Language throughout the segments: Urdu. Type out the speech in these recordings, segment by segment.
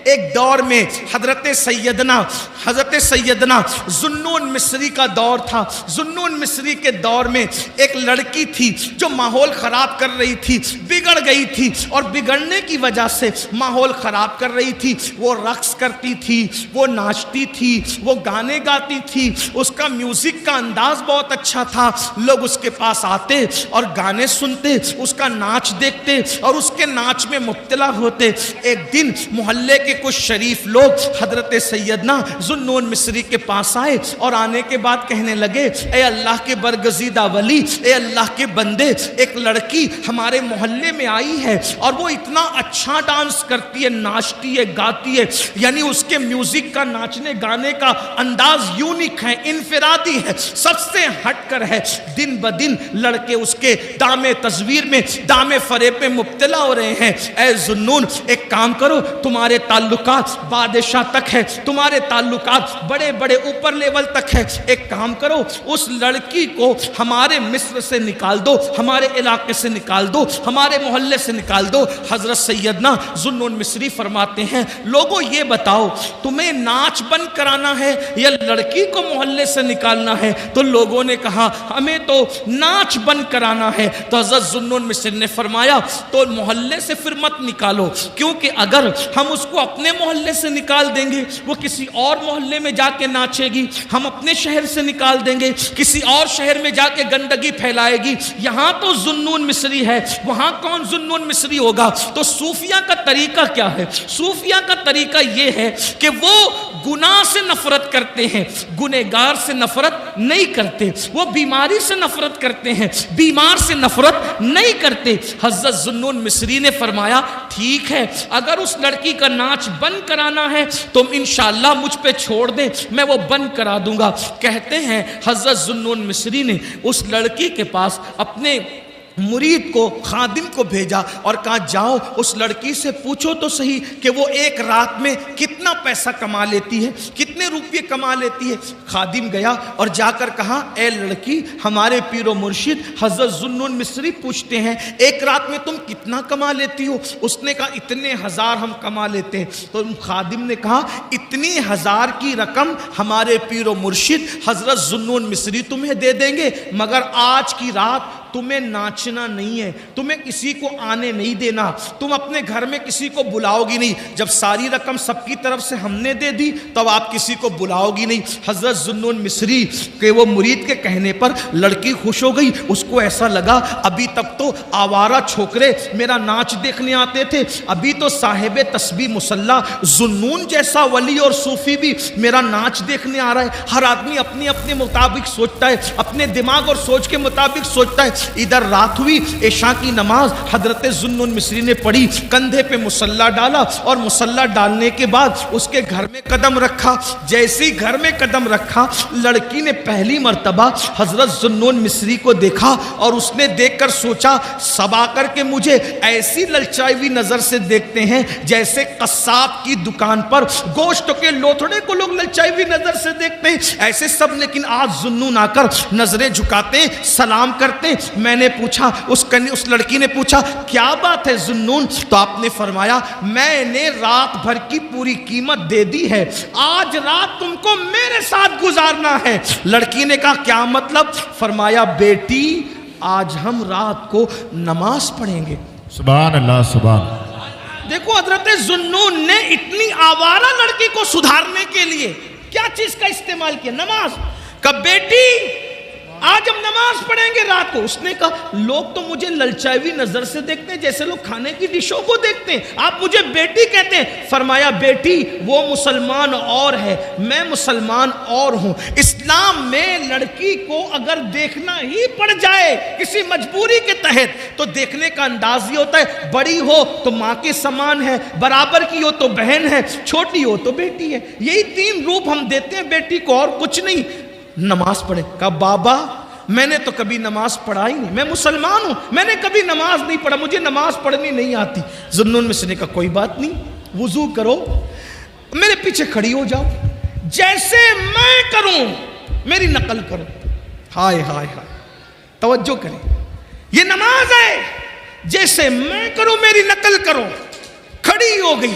ایک دور میں حضرت سیدنا ذوالنون مصری کا دور تھا. ذوالنون مصری کے دور میں ایک لڑکی تھی جو ماحول خراب کر رہی تھی, بگڑ گئی تھی, اور بگڑنے کی وجہ سے ماحول خراب کر رہی تھی. وہ رقص کرتی تھی, وہ ناچتی تھی, وہ گانے گاتی تھی, اس کا میوزک کا انداز بہت اچھا تھا. لوگ اس کے پاس آتے اور گانے سنتے, اس کا ناچ دیکھتے اور اس کے ناچ میں مبتلا ہوتے. ایک دن محلے کے کچھ شریف لوگ حضرت سیدنا ذوالنون مصری کے پاس آئے اور آنے کے بعد کہنے لگے, اے اللہ کے برگزیدہ ولی, اے اللہ کے بندے, ایک لڑکی ہمارے محلے میں آئی ہے اور وہ اتنا اچھا ڈانس کرتی ہے, ناچتی ہے, گاتی ہے, یعنی اس کے میوزک کا, ناچنے گانے کا انداز یونیک ہے, انفرادی ہے, سب سے ہٹ کر ہے. دن بدن لڑکے اس کے دام تصویر میں, دام فریب میں مبتلا ہو رہے ہیں. اے ذوالنون, ایک کام کرو, تمہارے تعلقات بادشاہ تک ہے, تمہارے تعلقات بڑے بڑے اوپر لیول تک ہے. ایک کام کرو, اس لڑکی کو ہمارے مصر سے نکال دو, ہمارے علاقے سے نکال دو, ہمارے محلے سے نکال دو. حضرت سیدنا ذوالنون مصری فرماتے ہیں, لوگوں یہ بتاؤ تمہیں ناچ بند کرانا ہے یا لڑکی کو محلے سے نکالنا ہے؟ تو لوگوں نے کہا ہمیں تو ناچ بند کرانا ہے. تو حضرت ذوالنون مصری نے فرمایا تو محلے سے پھر مت نکالو, کیونکہ اگر ہم اس کو اپنے محلے سے نکال دیں گے وہ کسی اور محلے میں جا کے ناچے گی, ہم اپنے شہر سے نکال دیں گے کسی اور شہر میں جا کے گندگی پھیلائے گی. یہاں تو ذوالنون مصری ہے, وہاں کون ذوالنون مصری ہوگا؟ تو صوفیہ کا طریقہ کیا ہے؟ صوفیہ کا طریقہ یہ ہے کہ وہ گناہ سے نفرت کرتے ہیں, گنہگار سے نفرت نہیں کرتے. وہ بیماری سے نفرت کرتے ہیں, بیمار سے نفرت نہیں کرتے. حضرت ذوالنون مصری نے فرمایا ٹھیک ہے, اگر اس لڑکی کا ناچ بند کرانا ہے تو انشاءاللہ مجھ پہ چھوڑ دیں, میں وہ بند کرا دوں گا. کہتے ہیں حضرت ذوالنون مصری نے اس لڑکی کے پاس اپنے مرید کو, خادم کو بھیجا اور کہا جاؤ اس لڑکی سے پوچھو تو صحیح کہ وہ ایک رات میں کتنا پیسہ کما لیتی ہے, کتنے روپے کما لیتی ہے. خادم گیا اور جا کر کہا اے لڑکی, ہمارے پیر و مرشد حضرت ذوالنون مصری پوچھتے ہیں ایک رات میں تم کتنا کما لیتی ہو؟ اس نے کہا اتنے ہزار ہم کما لیتے ہیں. تو خادم نے کہا اتنی ہزار کی رقم ہمارے پیر و مرشد حضرت ذوالنون مصری تمہیں دے دیں گے, مگر آج کی رات تمہیں ناچنا نہیں ہے, تمہیں کسی کو آنے نہیں دینا, تم اپنے گھر میں کسی کو بلاؤ گی نہیں. جب ساری رقم سب کی طرف سے ہم نے دے دی تب آپ کسی کو بلاؤ گی نہیں. حضرت ذوالنون مصری کے وہ مرید کے کہنے پر لڑکی خوش ہو گئی. اس کو ایسا لگا ابھی تک تو آوارہ چھوکرے میرا ناچ دیکھنے آتے تھے, ابھی تو صاحب تسبیح مصلی ذوالنون جیسا ولی اور صوفی بھی میرا ناچ دیکھنے آ رہا ہے. ہر آدمی اپنے اپنے مطابق سوچتا ہے, اپنے دماغ اور سوچ کے مطابق سوچتا ہے. ادھر رات ہوئی, عشاء کی نماز حضرت ذوالنون مصری نے پڑھی, کندھے پہ مصلی ڈالا اور مصلی ڈالنے کے بعد اس کے گھر میں قدم رکھا. جیسے ہی گھر میں قدم رکھا, لڑکی نے پہلی مرتبہ حضرت ذوالنون مصری کو دیکھا اور اس نے دیکھ کر سوچا سب آ کر کے مجھے ایسی للچائی ہوئی نظر سے دیکھتے ہیں جیسے قصاب کی دکان پر گوشت کے لوتھڑے کو لوگ للچائی ہوئی نظر سے دیکھتے ہیں, ایسے سب. لیکن آج ذوالنون آ کر نظریں جھکاتے, سلام کرتے. میں نے پوچھا, اس لڑکی نے پوچھا کیا بات ہے ذوالنون؟ تو آپ نے فرمایا میں نے رات بھر کی پوری قیمت دے دی ہے, آج رات تم کو میرے ساتھ گزارنا ہے. لڑکی نے کہا کیا مطلب؟ فرمایا بیٹی آج ہم رات کو نماز پڑھیں گے. سبحان اللہ, سبحان. دیکھو حضرت ذوالنون نے اتنی آوارہ لڑکی کو سدھارنے کے لیے کیا چیز کا استعمال کیا؟ نماز. کہ بیٹی آج ہم نماز پڑھیں گے رات کو. اس نے کہا لوگ تو مجھے للچائی ہوئی نظر سے دیکھتے ہیں جیسے لوگ کھانے کی ڈشوں کو دیکھتے ہیں, آپ مجھے بیٹی کہتے ہیں. فرمایا بیٹی وہ مسلمان اور ہے, میں مسلمان اور ہوں. اسلام میں لڑکی کو اگر دیکھنا ہی پڑ جائے کسی مجبوری کے تحت تو دیکھنے کا انداز یہ ہوتا ہے, بڑی ہو تو ماں کے سامان ہے, برابر کی ہو تو بہن ہے, چھوٹی ہو تو بیٹی ہے. یہی تین روپ ہم دیتے ہیں بیٹی کو, اور کچھ نہیں. نماز پڑھے. کہا بابا میں نے تو کبھی نماز پڑھا ہی نہیں, میں مسلمان ہوں, میں نے کبھی نماز نہیں پڑھا, مجھے نماز پڑھنی نہیں آتی. ذوالنون مصری نے کہا کوئی بات نہیں, وضو کرو, میرے پیچھے کھڑی ہو جاؤ, جیسے میں کروں میری نقل کرو. ہائے ہائے ہائے, توجہ کریں, یہ نماز ہے, جیسے میں کروں میری نقل کرو. کھڑی ہو گئی.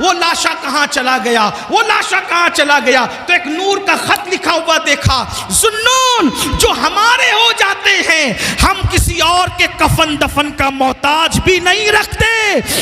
وہ لاشا کہاں چلا گیا، وہ لاشا کہاں چلا گیا؟ تو ایک نور کا خط لکھا ہوا دیکھا، ذوالنون جو ہمارے ہو جاتے ہیں ہم کسی اور کے کفن دفن کا محتاج بھی نہیں رکھتے،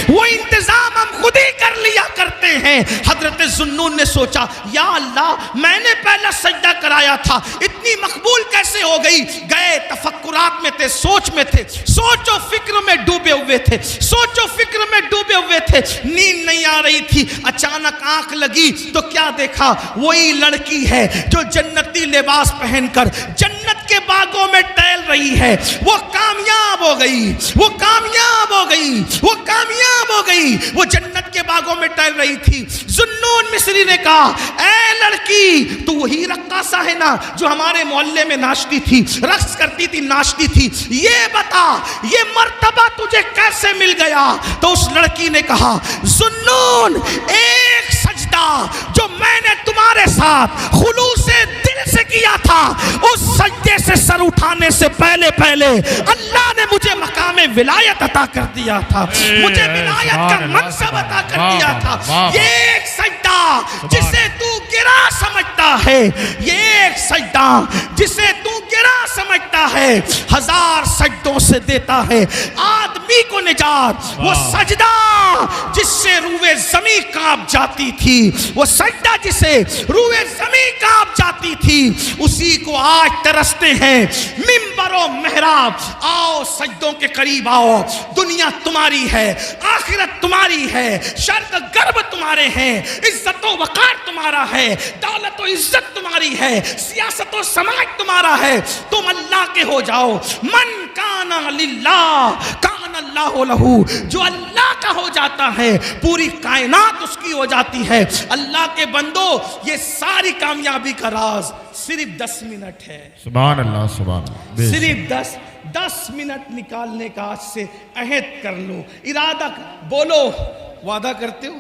وہ انتظام ہم خود ہی کر لیا کرتے ہیں۔ حضرت ذوالنون نے سوچا یا اللہ میں نے پہلا سجدہ کرایا تھا، اتنی مقبول کیسے ہو گئی؟ گئے تفکرات میں تھے، سوچ میں تھے، سوچ و فکر میں ڈوبے ہوئے تھے، سوچ و فکر میں ڈوبے ہوئے تھے، نیند نہیں آ رہی تھی۔ اچانک آنکھ لگی تو کیا دیکھا؟ وہی لڑکی ہے جو جنتی لباس پہن کر جنت کے باغوں میں ٹہل رہی ہے۔ وہ کامیاب ہو گئی، وہ کامیاب ہو گئی، وہ کامیاب ہو گئی، وہ جنت کے باغوں میں ٹہل رہی تھی۔ ذوالنون مصری نے کہا اے لڑکی تو وہی رقاصہ ہے نا جو ہمارے محلے میں ناچتی تھی، رقص کرتی تھی، ناچتی تھی، یہ بتا یہ مرتبہ تجھے کیسے مل گیا؟ تو اس لڑکی نے کہا ذوالنون ایک سجدہ جو میں نے تمہارے ساتھ خلوص دل سے کیا تھا، اس سجدے سے سر اٹھانے سے پہلے اللہ نے مجھے مقام ولایت عطا کر دیا تھا، مجھے ولایت کا منصب عطا کر دیا تھا۔ یہ ایک سجدہ جسے تو گرا سمجھتا ہے، یہ ایک سجدہ جسے تو گرا سمجھتا ہے، ہزار سجدوں سے دیتا ہے آدمی کو نجات۔ وہ سجدہ جس سے روح زمین کانپ جاتی تھی، وہ سجدہ جسے روح زمین کانپ جاتی تھی، اسی کو آج ترستے ہیں منبر و محراب۔ آؤ سجدوں کے قریب آؤ، دنیا تمہاری ہے، آخرت تمہاری ہے، شرق غرب تمہارے ہیں، عزت و وقار تمہارا ہے، دولت و عزت تمہاری ہے، سیاست و سماج تمہارا ہے۔ تم اللہ کے ہو جاؤ۔ من کان للہ کان اللہ لہو، جو اللہ کا ہو جاتا ہے پوری کائنات اس کی ہو جاتی ہے۔ اللہ کے بندو یہ ساری کامیابی کا راز صرف 10 منٹ ہے۔ سبحان اللہ، سبحان اللہ، صرف 10 منٹ نکالنے کا آج سے عہد کر لو، ارادہ بولو، وعدہ کرتے ہو؟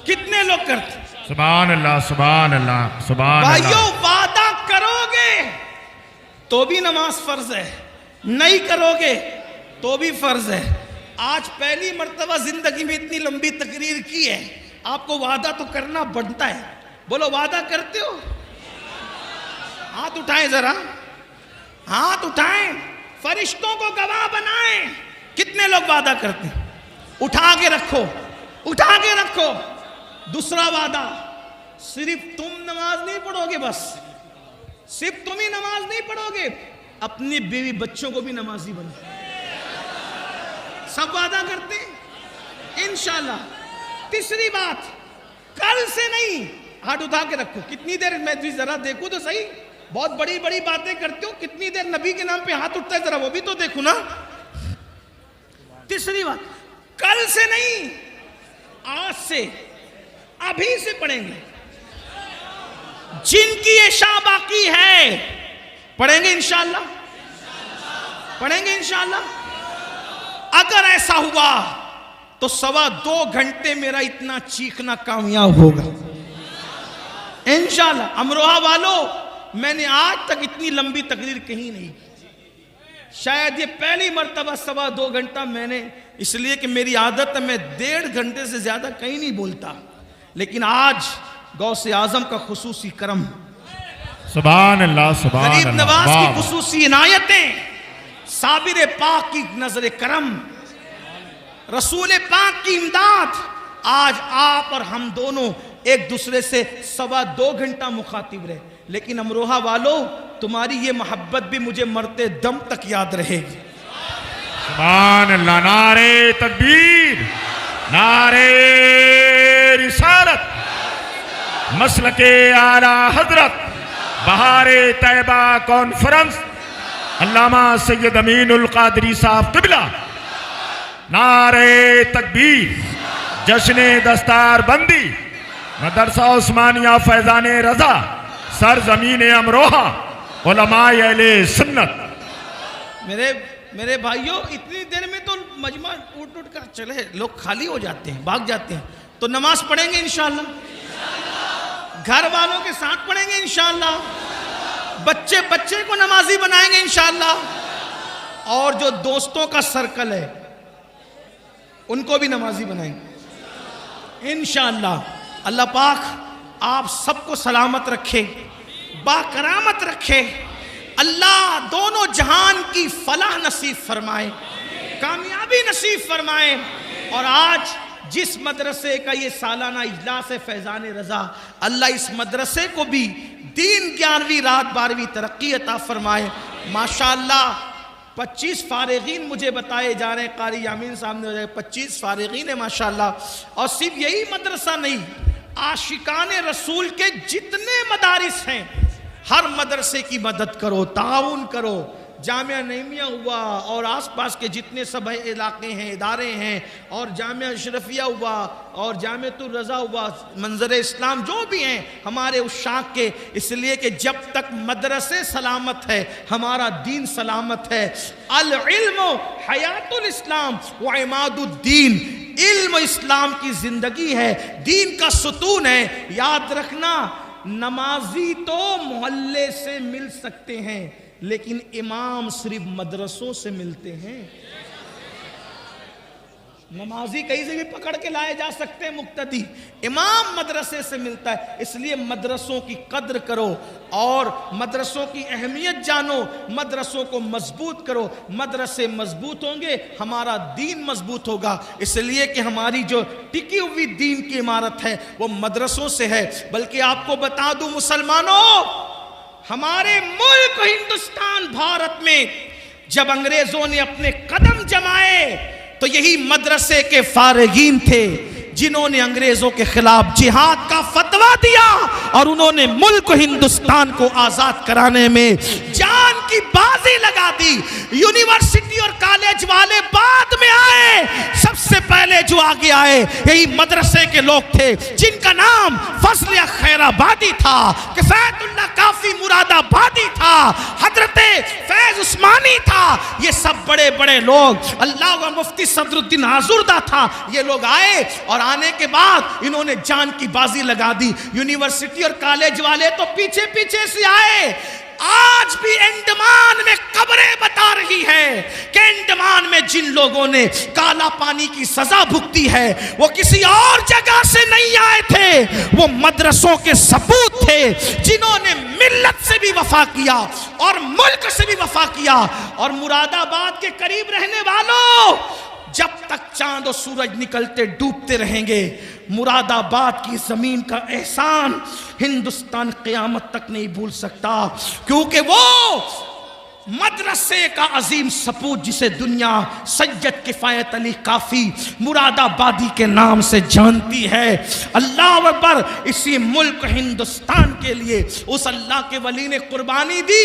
کتنے لوگ کرتے؟ سبحان اللہ، سبحان اللہ، سبحان اللہ۔ بھائیو وعدہ کرو گے تو بھی نماز فرض ہے، نہیں کرو گے تو بھی فرض ہے۔ آج پہلی مرتبہ زندگی میں اتنی لمبی تقریر کی ہے، آپ کو وعدہ تو کرنا بنتا ہے۔ بولو وعدہ کرتے ہو؟ ہاتھ اٹھائیں ذرا، ہاتھ اٹھائیں، فرشتوں کو گواہ بنائیں۔ کتنے لوگ وعدہ کرتے ہیں؟ اٹھا کے رکھو، اٹھا کے رکھو۔ دوسرا وعدہ، صرف تم نماز نہیں پڑھو گے، بس صرف تم ہی نماز نہیں پڑھو گے، اپنی بیوی بچوں کو بھی نمازی بنو۔ سب وعدہ کرتے ہیں انشاءاللہ۔ تیسری بات، کل سے نہیں، ہاتھ اٹھا کے رکھو۔ کتنی دیر میں ذرا دیکھوں تو صحیح، بہت بڑی بڑی باتیں کرتے ہو، کتنی دیر نبی کے نام پہ ہاتھ اٹھتا ہے ذرا وہ بھی تو دیکھو نا۔ تیسری بات، کل سے نہیں، آج سے، ابھی سے پڑھیں گے۔ جن کی عشاء باقی ہے پڑھیں گے انشاءاللہ، پڑھیں گے انشاءاللہ۔ اگر ایسا ہوا تو 2.25 گھنٹے میرا اتنا چیخنا کامیاب ہوگا انشاءاللہ۔ امروہہ والو، میں نے آج تک اتنی لمبی تقریر کہیں نہیں کی، شاید یہ پہلی مرتبہ 2.25 گھنٹہ میں نے، اس لیے کہ میری عادت ہے میں 1.5 گھنٹے سے زیادہ کہیں نہیں بولتا، لیکن آج غوث اعظم کا خصوصی کرم، سبحان اللہ، سبحان اللہ، غریب نواز کی خصوصی عنایتیں، صابر پاک کی نظر کرم، رسول پاک کی امداد، آج آپ اور ہم دونوں ایک دوسرے سے 2.25 گھنٹہ مخاطب رہے۔ لیکن امروہہ والو، تمہاری یہ محبت بھی مجھے مرتے دم تک یاد رہے گی۔ سبحان اللہ، نعرہ تکبیر، نعرہ رسالت، مسلک اعلیٰ حضرت، بہار طیبہ کانفرنس، علامہ سید امین القادری صاحب قبلہ، نعرہ تکبیر، جشن دستار بندی، مدرسہ عثمانیہ فیضان رضا، سرزمین امروہہ، علماء اہل سنت۔ میرے بھائیوں، اتنی دیر میں تو مجمع اٹھ کر چلے، لوگ خالی ہو جاتے ہیں، بھاگ جاتے ہیں، تو نماز پڑھیں گے انشاءاللہ، گھر والوں کے ساتھ پڑھیں گے انشاءاللہ، بچے کو نمازی بنائیں گے انشاءاللہ، اور جو دوستوں کا سرکل ہے ان کو بھی نمازی بنائیں گے انشاءاللہ۔ اللہ پاک آپ سب کو سلامت رکھے، باکرامت رکھے، اللہ دونوں جہان کی فلاح نصیب فرمائے، کامیابی نصیب فرمائے۔ اور آج جس مدرسے کا یہ سالانہ اجلاس ہے فیضان رضا، اللہ اس مدرسے کو بھی دین 11ویں رات 12ویں ترقی عطا فرمائے۔ ماشاءاللہ 25 فارغین مجھے بتائے جا رہے ہیں، قاری یامین صاحب نے 25 فارغین ہیں ماشاءاللہ۔ اور صرف یہی مدرسہ نہیں، عاشقان رسول کے جتنے مدارس ہیں ہر مدرسے کی مدد کرو، تعاون کرو۔ جامعہ نعیمیہ ہوا اور آس پاس کے جتنے سب علاقے ہیں، ادارے ہیں، اور جامعہ اشرفیہ ہوا اور جامعۃ الرضا ہوا، منظر اسلام جو بھی ہیں ہمارے عشاق کے، اس لیے کہ جب تک مدرسے سلامت ہے ہمارا دین سلامت ہے۔ العلم حیات الاسلام و عماد الدین، علم اسلام کی زندگی ہے، دین کا ستون ہے۔ یاد رکھنا، نمازی تو محلے سے مل سکتے ہیں لیکن امام صرف مدرسوں سے ملتے ہیں۔ نمازی کہیں سے بھی پکڑ کے لائے جا سکتے ہیں مقتدی، امام مدرسے سے ملتا ہے۔ اس لیے مدرسوں کی قدر کرو اور مدرسوں کی اہمیت جانو، مدرسوں کو مضبوط کرو۔ مدرسے مضبوط ہوں گے ہمارا دین مضبوط ہوگا، اس لیے کہ ہماری جو ٹکی ہوئی دین کی عمارت ہے وہ مدرسوں سے ہے۔ بلکہ آپ کو بتا دوں مسلمانوں، ہمارے ملک ہندوستان بھارت میں جب انگریزوں نے اپنے قدم جمائے تو یہی مدرسے کے فارغین تھے جنہوں نے انگریزوں کے خلاف جہاد کا فتویٰ دیا اور انہوں نے ملک ہندوستان کو آزاد کرانے میں جان کی بازی لگا دی۔ یونیورسٹی اور کالج والے بعد میں آئے، سب سے پہلے جو آگے آئے یہی مدرسے کے لوگ تھے جن کا نام فضل خیر آبادی تھا، کفایت اللہ کافی مراد آبادی تھا، حضرت فیض عثمانی تھا۔ یہ سب بڑے بڑے لوگ، اللہ و مفتی صدر الدین آزردہ تھا، یہ لوگ آئے اور آنے کے بعد انہوں نے جان کی بازی لگا دی۔ یونیورسٹی اور کالج والے تو پیچھے پیچھے سے آئے۔ آج بھی انڈمان میں خبریں بتا رہی ہے کہ انڈمان میں جن لوگوں نے کالا پانی کی سزا بھگتی ہے وہ کسی اور جگہ سے نہیں آئے تھے، وہ مدرسوں کے سپوت تھے جنہوں نے ملت سے بھی وفا کیا اور ملک سے بھی وفا کیا۔ اور مراد آباد کے قریب رہنے والوں، جب تک چاند و سورج نکلتے ڈوبتے رہیں گے مراد آباد کی زمین کا احسان ہندوستان قیامت تک نہیں بھول سکتا، کیونکہ وہ مدرسے کا عظیم سپوت جسے دنیا سید کفایت علی کافی مراد آبادی کے نام سے جانتی ہے۔ اللہ اکبر! اسی ملک ہندوستان کے لیے اس اللہ کے ولی نے قربانی دی،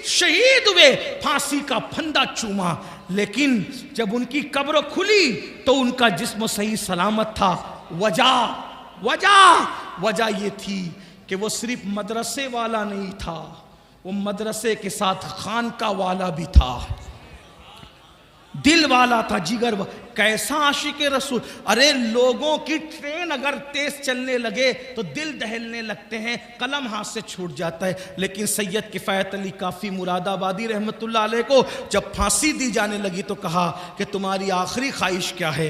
شہید ہوئے، پھانسی کا پھندا چوما، لیکن جب ان کی قبر کھلی تو ان کا جسم صحیح سلامت تھا۔ وجہ یہ تھی کہ وہ صرف مدرسے والا نہیں تھا، وہ مدرسے کے ساتھ خانقاہ والا بھی تھا، دل والا تھا، جگر والا۔ کیسا عاشق رسول! ارے لوگوں کی ٹرین اگر تیز چلنے لگے تو دل دہلنے لگتے ہیں، قلم ہاتھ سے چھوٹ جاتا ہے، لیکن سید کفایت علی کافی مراد آبادی رحمت اللہ علیہ کو جب پھانسی دی جانے لگی تو کہا کہ تمہاری آخری خواہش کیا ہے؟